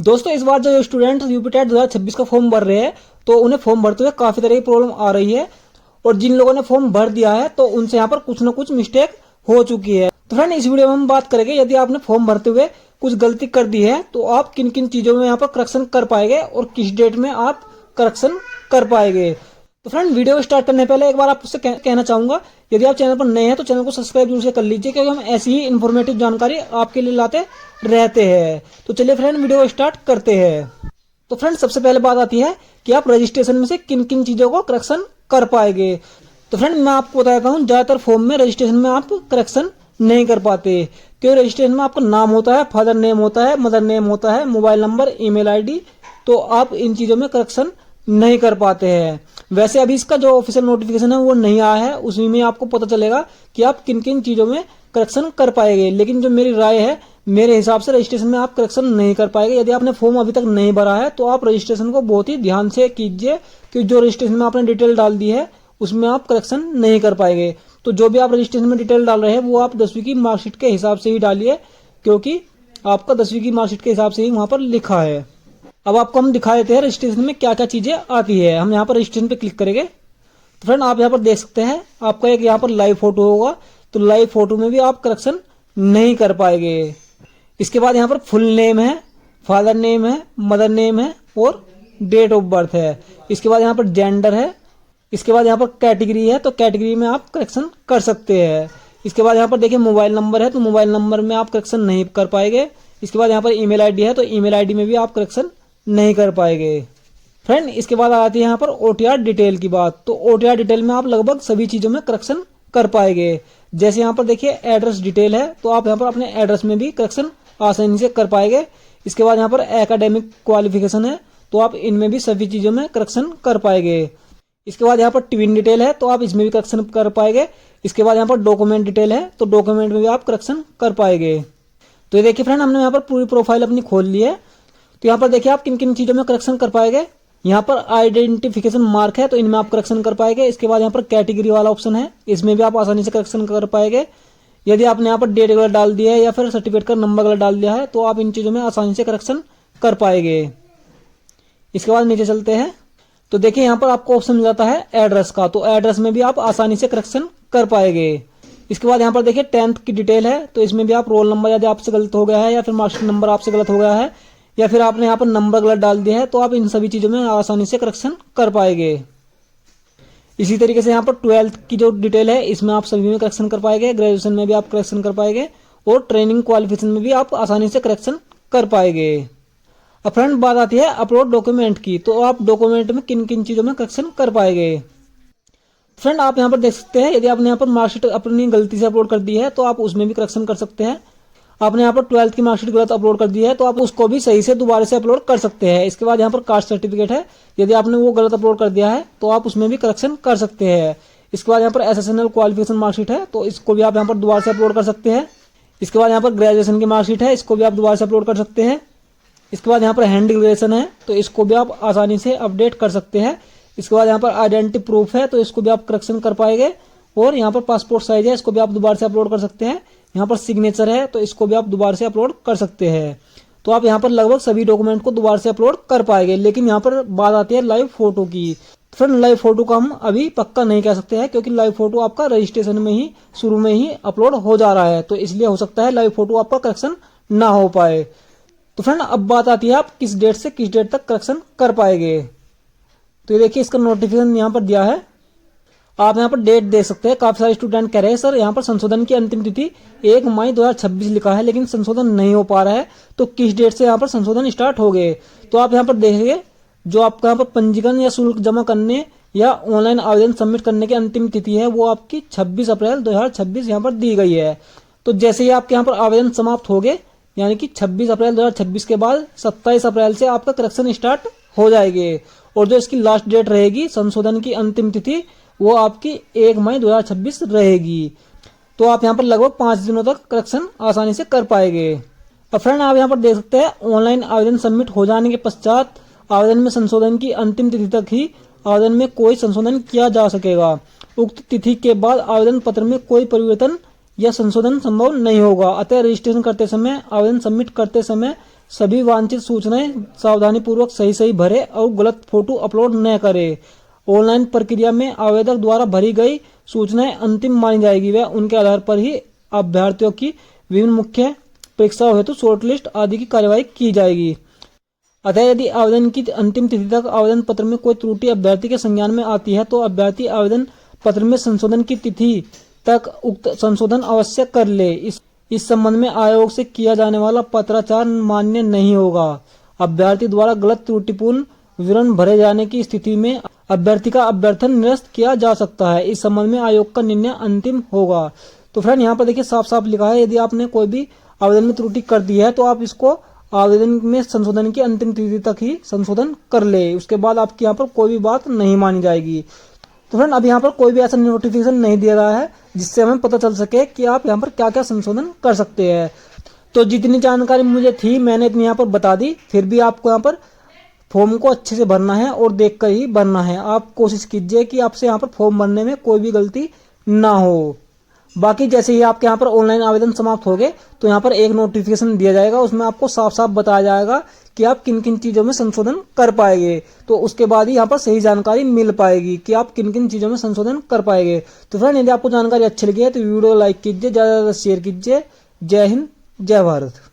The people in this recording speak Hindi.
दोस्तों इस बार जो स्टूडेंट यूपी टेट 2026 का फॉर्म भर रहे हैं तो उन्हें फॉर्म भरते हुए काफी तरह की प्रॉब्लम आ रही है। और जिन लोगों ने फॉर्म भर दिया है तो उनसे यहाँ पर कुछ ना कुछ मिस्टेक हो चुकी है। तो फ्रेंड इस वीडियो में हम बात करेंगे यदि आपने फॉर्म भरते हुए कुछ गलती कर दी है तो आप किन किन चीजों में यहाँ पर करेक्शन कर पाएंगे और किस डेट में आप करेक्शन कर पाएंगे। तो फ्रेंड वीडियो को स्टार्ट करने पहले एक बार आपसे कहना चाहूंगा, यदि आप चैनल पर नए हैं तो चैनल को सब्सक्राइब जरूर से कर लीजिए, क्योंकि हम ऐसी ही इन्फॉर्मेटिव जानकारी आपके लिए लाते रहते हैं। तो चलिए फ्रेंड वीडियो स्टार्ट करते हैं। तो फ्रेंड सबसे पहले बात आती है कि आप रजिस्ट्रेशन में से किन किन चीजों को करेक्शन कर पाएंगे। तो फ्रेंड मैं आपको बताता हूँ, ज्यादातर फॉर्म में रजिस्ट्रेशन में आप करेक्शन नहीं कर पाते, क्योंकि रजिस्ट्रेशन में आपका नाम होता है, फादर नेम होता है, मदर नेम होता है, मोबाइल नंबर, ईमेल आईडी, तो आप इन चीजों में करेक्शन नहीं कर पाते हैं। वैसे अभी इसका जो ऑफिशियल नोटिफिकेशन है वो नहीं आया है, उसी में आपको पता चलेगा कि आप किन किन चीजों में करेक्शन कर पाएंगे। लेकिन जो मेरी राय है, मेरे हिसाब से रजिस्ट्रेशन में आप करेक्शन नहीं कर पाएंगे। यदि आपने फॉर्म अभी तक नहीं भरा है तो आप रजिस्ट्रेशन को बहुत ही ध्यान से कीजिए, क्योंकि जो रजिस्ट्रेशन में आपने डिटेल डाल दी है उसमें आप करेक्शन नहीं कर पाएंगे। तो जो भी आप रजिस्ट्रेशन में डिटेल डाल रहे हैं वो आप 10वीं की मार्कशीट के हिसाब से ही डालिए, क्योंकि आपका 10वीं की मार्कशीट के हिसाब से ही वहां पर लिखा है। अब आपको हम दिखा देते हैं रजिस्ट्रेशन में क्या क्या चीजें आती है। हम यहाँ पर रजिस्ट्रेशन पे क्लिक करेंगे तो फ्रेंड आप यहाँ पर देख सकते हैं आपका एक यहाँ पर लाइव फोटो होगा, तो लाइव फोटो में भी आप करेक्शन नहीं कर पाएंगे। इसके बाद यहाँ पर फुल नेम है, फादर नेम है, मदर नेम है और डेट ऑफ बर्थ है। इसके बाद यहाँ पर जेंडर है। इसके बाद यहाँ पर कैटेगरी है, तो कैटेगरी में आप करेक्शन कर सकते हैं। इसके बाद यहाँ पर देखिए मोबाइल नंबर है, तो मोबाइल नंबर में आप करेक्शन नहीं कर पाएंगे। इसके बाद यहाँ पर ईमेल आईडी है, तो ईमेल आईडी में भी आप करेक्शन नहीं कर पाएंगे। फ्रेंड इसके बाद आती है यहाँ पर ओटीआर डिटेल की बात। तो ओटीआर डिटेल में आप लगभग सभी चीजों में करेक्शन कर पाएंगे। जैसे यहाँ पर देखिए एड्रेस डिटेल है, तो आप यहाँ पर अपने एड्रेस में भी करेक्शन आसानी से कर पाएंगे। इसके बाद यहाँ पर एकेडमिक क्वालिफिकेशन है, तो आप इनमें भी सभी चीजों में करेक्शन कर पाएंगे। इसके बाद यहाँ पर ट्विन डिटेल है, तो आप इसमें भी करेक्शन कर पाएंगे। इसके बाद यहाँ पर डॉक्यूमेंट डिटेल है, तो डॉक्यूमेंट में भी आप करेक्शन कर पाएंगे। तो ये देखिए फ्रेंड हमने यहाँ पर पूरी प्रोफाइल अपनी खोल ली है। तो यहाँ पर देखिए आप किन किन चीजों में करेक्शन कर पाएंगे। यहाँ पर आइडेंटिफिकेशन मार्क है, तो इनमें आप करेक्शन कर पाएंगे। इसके बाद यहाँ पर कैटेगरी वाला ऑप्शन है, इसमें भी आप आसानी से करेक्शन कर पाएंगे। यदि आपने यहाँ पर डेट गलत डाल दिया है या फिर सर्टिफिकेट का नंबर गलत डाल दिया है तो आप इन चीजों में आसानी से करेक्शन कर पाएंगे। इसके बाद नीचे चलते हैं तो देखिए यहाँ पर आपको ऑप्शन मिल जाता है एड्रेस का, तो एड्रेस में भी आप आसानी से करेक्शन कर पाएंगे। इसके बाद यहाँ पर देखिए 10th की डिटेल है, तो इसमें भी आप रोल नंबर यदि आपसे गलत हो गया है या फिर मार्कशीट नंबर आपसे गलत हो गया है या फिर आपने यहाँ पर नंबर गलत डाल दिया है तो आप इन सभी चीजों में आसानी से करेक्शन कर पाएंगे। इसी तरीके से यहाँ पर 12th की जो डिटेल है इसमें आप सभी में करेक्शन कर पाएंगे, ग्रेजुएशन में भी आप करेक्शन कर पाएंगे और ट्रेनिंग क्वालिफिकेशन में भी आप आसानी से करेक्शन कर पाएंगे। अब फ्रेंड बात आती है अपलोड डॉक्यूमेंट की, तो आप डॉक्यूमेंट में किन किन चीजों में करेक्शन कर पाएंगे। फ्रेंड आप यहाँ पर देख सकते हैं, यदि आपने यहाँ पर मार्कशीट अपनी गलती से अपलोड कर दी है तो आप उसमें भी करेक्शन कर सकते हैं। आपने यहाँ पर 12th की मार्कशीट गलत अपलोड कर दी है तो आप उसको भी सही से दोबारा से अपलोड कर सकते हैं। इसके बाद यहाँ पर कास्ट सर्टिफिकेट है, यदि आपने वो गलत अपलोड कर दिया है तो आप उसमें भी करेक्शन कर सकते हैं। इसके बाद यहाँ पर एसएसएनएल क्वालिफिकेशन मार्कशीट है, तो इसको भी आप यहाँ पर दोबारा से अपलोड कर सकते हैं। इसके बाद यहाँ पर ग्रेजुएशन की मार्कशीट है, इसको भी आप दोबारा से अपलोड कर सकते हैं। इसके बाद यहाँ पर हैंड डिक्लेरेशन है, तो इसको भी आप आसानी से अपडेट कर सकते हैं। इसके बाद यहाँ पर आइडेंटिटी प्रूफ है, तो इसको भी आप करेक्शन कर पाएंगे। और यहाँ पर पासपोर्ट साइज है, इसको भी आप दोबारा से अपलोड कर सकते हैं। यहाँ पर सिग्नेचर है, तो इसको भी आप दोबारा से अपलोड कर सकते हैं। तो आप यहाँ पर लगभग सभी डॉक्यूमेंट को दोबारा से अपलोड कर पाएंगे। लेकिन यहाँ पर बात आती है लाइव फोटो की। फ्रेंड लाइव फोटो का हम अभी पक्का नहीं कह सकते हैं, क्योंकि लाइव फोटो आपका रजिस्ट्रेशन में ही शुरू में ही अपलोड हो जा रहा है, तो इसलिए हो सकता है लाइव फोटो आपका करेक्शन ना हो पाए। तो फ्रेंड अब बात आती है आप किस डेट से किस डेट तक करेक्शन कर पाएंगे। तो ये देखिए इसका नोटिफिकेशन यहाँ पर दिया है, आप यहाँ पर डेट देख सकते हैं। काफी सारे स्टूडेंट कह रहे हैं सर यहाँ पर संशोधन की अंतिम तिथि 1 मई 2026 लिखा है, लेकिन संशोधन नहीं हो पा रहा है, तो किस डेट से यहाँ पर संशोधन स्टार्ट हो गए। तो आप यहाँ पर देखिए जो आपका यहाँ पर पंजीकरण या शुल्क जमा करने या ऑनलाइन आवेदन सबमिट करने की अंतिम तिथि है वो आपकी 26 अप्रैल 2026 यहाँ पर दी गई है। तो जैसे ही आपके यहाँ पर आवेदन समाप्त हो गए, यानी कि 26 अप्रैल 2026 के बाद 27 अप्रैल से आपका करेक्शन स्टार्ट हो जाएगी। और जो इसकी लास्ट डेट रहेगी संशोधन की अंतिम तिथि वो आपकी 1 मई 2026 रहेगी। तो आप यहाँ पर लगभग 5 दिनों तक करेक्शन आसानी से कर पाएंगे। अब फ्रेंड आप यहाँ पर देख सकते हैं ऑनलाइन आवेदन सबमिट हो जाने के पश्चात आवेदन में संशोधन की अंतिम तिथि तक ही आवेदन में कोई संशोधन किया जा सकेगा। उक्त तिथि के बाद आवेदन पत्र में कोई परिवर्तन या संशोधन संभव नहीं होगा। अतः रजिस्ट्रेशन करते समय, आवेदन सबमिट करते समय सभी वांछित सूचनाएं सावधानी पूर्वक सही भरें और गलत फोटो अपलोड न करें। ऑनलाइन प्रक्रिया में आवेदक द्वारा भरी गई सूचनाएं अंतिम मानी जाएगी व उनके आधार पर ही अभ्यर्थियों की विभिन्न मुख्य परीक्षाओं हेतु शॉर्टलिस्ट आदि की कार्यवाही की जाएगी। अतः यदि आवेदन की अंतिम तिथि तक आवेदन पत्र में कोई त्रुटि अभ्यर्थी के संज्ञान में आती है तो अभ्यर्थी आवेदन पत्र में संशोधन की तिथि तक उक्त संशोधन अवश्य कर ले। इस संबंध में आयोग से किया जाने वाला पत्राचार मान्य नहीं होगा। अभ्यर्थी द्वारा गलत त्रुटिपूर्ण विवरण भरे जाने की स्थिति में अभ्यर्थी का अभ्यर्थन निरस्त किया जा सकता है। इस संबंध में आयोग का निर्णय अंतिम होगा। तो फ्रेंड यहाँ पर देखिए साफ साफ लिखा है, यदि आपने कोई भी आवेदन में त्रुटि कर दी है तो आप इसको आवेदन में संशोधन की अंतिम तिथि तक ही संशोधन कर ले, उसके बाद आपकी यहाँ पर कोई भी बात नहीं मानी जाएगी। तो फ्रेंड अब यहाँ पर कोई भी ऐसा नोटिफिकेशन नहीं दिया गया है जिससे हमें पता चल सके कि आप यहाँ पर क्या क्या संशोधन कर सकते हैं। तो जितनी जानकारी मुझे थी मैंने इतनी यहाँ पर बता दी। फिर भी आपको यहाँ पर फॉर्म को अच्छे से भरना है और देखकर ही भरना है। आप कोशिश कीजिए कि आपसे यहाँ पर फॉर्म भरने में कोई भी गलती ना हो। बाकी जैसे ही आपके यहाँ पर ऑनलाइन आवेदन समाप्त हो गए तो यहाँ पर एक नोटिफिकेशन दिया जाएगा, उसमें आपको साफ साफ बताया जाएगा कि आप किन किन चीज़ों में संशोधन कर पाएंगे। तो उसके बाद ही यहाँ पर सही जानकारी मिल पाएगी कि आप किन किन चीज़ों में संशोधन कर पाएंगे। तो फ्रेंड यदि आपको जानकारी अच्छी लगी है तो वीडियो लाइक कीजिए, ज़्यादा से ज़्यादा शेयर कीजिए। जय हिंद, जय भारत।